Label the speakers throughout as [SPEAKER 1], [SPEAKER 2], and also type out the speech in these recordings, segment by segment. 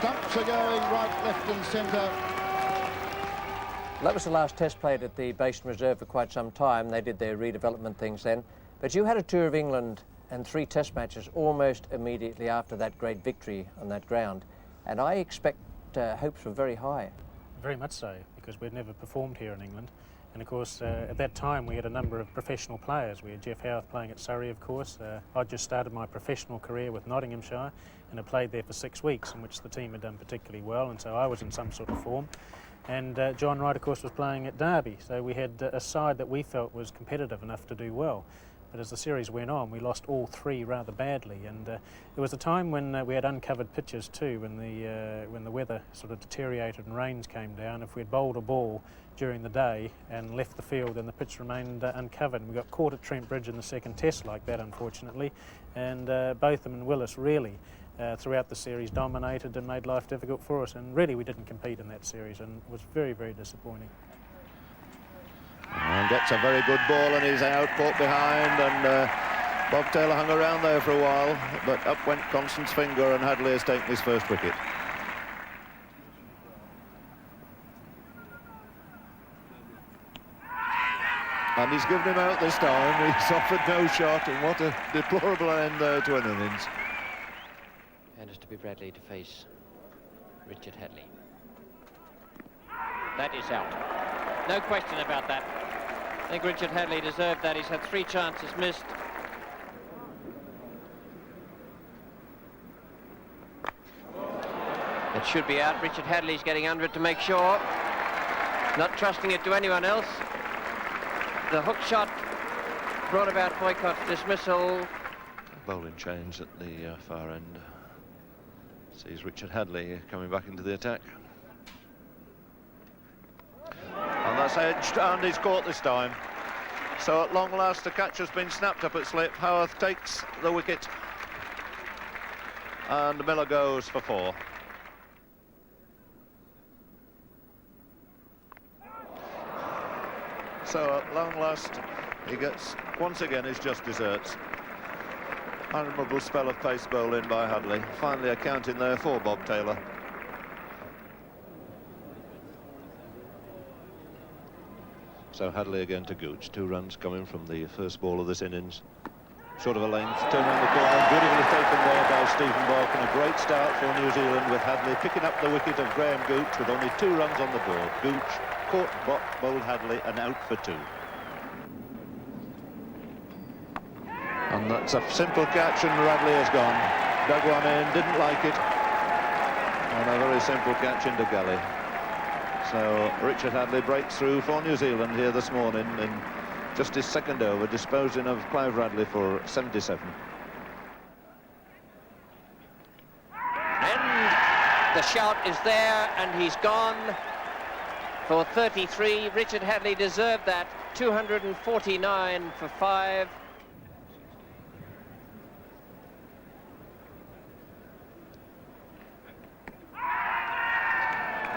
[SPEAKER 1] stumps are going right, left and centre.
[SPEAKER 2] That was the last test played at the Basin Reserve for quite some time. They did their redevelopment things then. But you had a tour of England and 3 test matches almost immediately after that great victory on that ground. And I expect hopes were very high.
[SPEAKER 3] Very much so, because we'd never performed here in England. And of course, at that time we had a number of professional players. We had Jeff Howarth playing at Surrey, of course. I'd just started my professional career with Nottinghamshire and had played there for 6 weeks, in which the team had done particularly well, and so I was in some sort of form. And John Wright, of course, was playing at Derby, so we had a side that we felt was competitive enough to do well. But as the series went on, we lost all 3 rather badly, and there was a time when we had uncovered pitches too, when the weather sort of deteriorated and rains came down. If we had bowled a ball during the day and left the field, then the pitch remained uncovered. And we got caught at Trent Bridge in the second test like that, unfortunately, and Botham and Willis really throughout the series dominated and made life difficult for us, and really we didn't compete in that series, and it was very, very disappointing.
[SPEAKER 4] And gets a very good ball and he's out, caught behind, and Bob Taylor hung around there for a while, but up went Constance Finger and HADLEE has taken his first wicket. And he's given him out this time. He's offered no shot, and what a deplorable end there to an innings.
[SPEAKER 5] And it's to be Bradley to face Richard HADLEE. That is out. No question about that. I think Richard HADLEE deserved that. He's had 3 chances missed. It should be out. Richard HADLEE's getting under it to make sure. Not trusting it to anyone else. The hook shot brought about Boycott's dismissal.
[SPEAKER 4] Bowling change at the far end. Sees Richard HADLEE coming back into the attack. And that's edged, and he's caught this time. So at long last the catch has been snapped up at slip. Howarth takes the wicket. And Miller goes for 4. So at long last he gets, once again, his just desserts. Admirable spell of pace bowling by HADLEE. Finally a count in there for Bob Taylor. So HADLEE again to Gooch. 2 runs coming from the first ball of this innings. Short of a length, turn around the corner, beautifully taken there by Stephen Bock, and a great start for New Zealand with HADLEE picking up the wicket of Graham Gooch with only 2 runs on the board. Gooch caught Bock, bowled HADLEE, and out for 2. And that's a simple catch, and Radley has gone. Dug one in, didn't like it. And a very simple catch into gully. So Richard HADLEE breaks through for New Zealand here this morning in just his 2nd over, disposing of Clive Radley for 77.
[SPEAKER 5] And the shout is there, and he's gone for 33. Richard HADLEE deserved that. 249 for 5.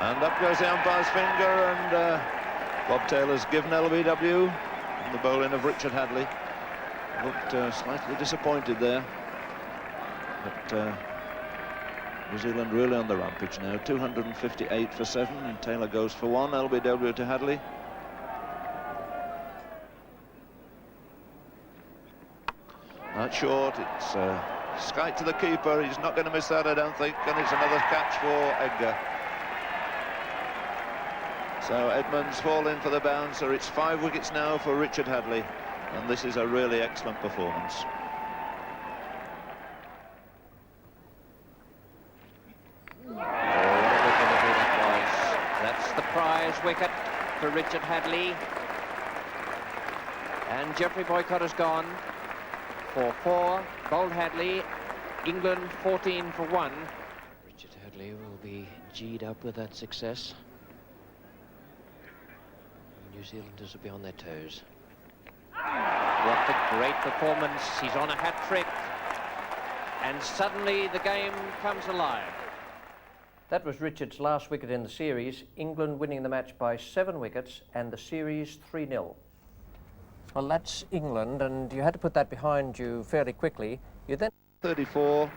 [SPEAKER 4] And up goes the umpire's finger, and Bob Taylor's given LBW in the bowling of Richard HADLEE. Looked slightly disappointed there. But New Zealand really on the rampage now. 258 for 7, and Taylor goes for 1. LBW to HADLEE. That's short. It's skite to the keeper. He's not going to miss that, I don't think. And it's another catch for Edgar. So Edmonds falling for the bouncer. It's 5 wickets now for Richard HADLEE, and this is a really excellent performance.
[SPEAKER 5] Oh, what a delivery that was. That's the prize wicket for Richard HADLEE. And Geoffrey Boycott has gone for 4. Bowled HADLEE. England 14 for 1. Richard HADLEE will be G'd up with that success. New Zealanders will be on their toes. What a great performance. He's on a hat-trick. And suddenly the game comes alive.
[SPEAKER 2] That was Richard's last wicket in the series, England winning the match by 7 wickets and the series 3-0. Well, that's England, and you had to put that behind you fairly quickly. You then
[SPEAKER 4] 34.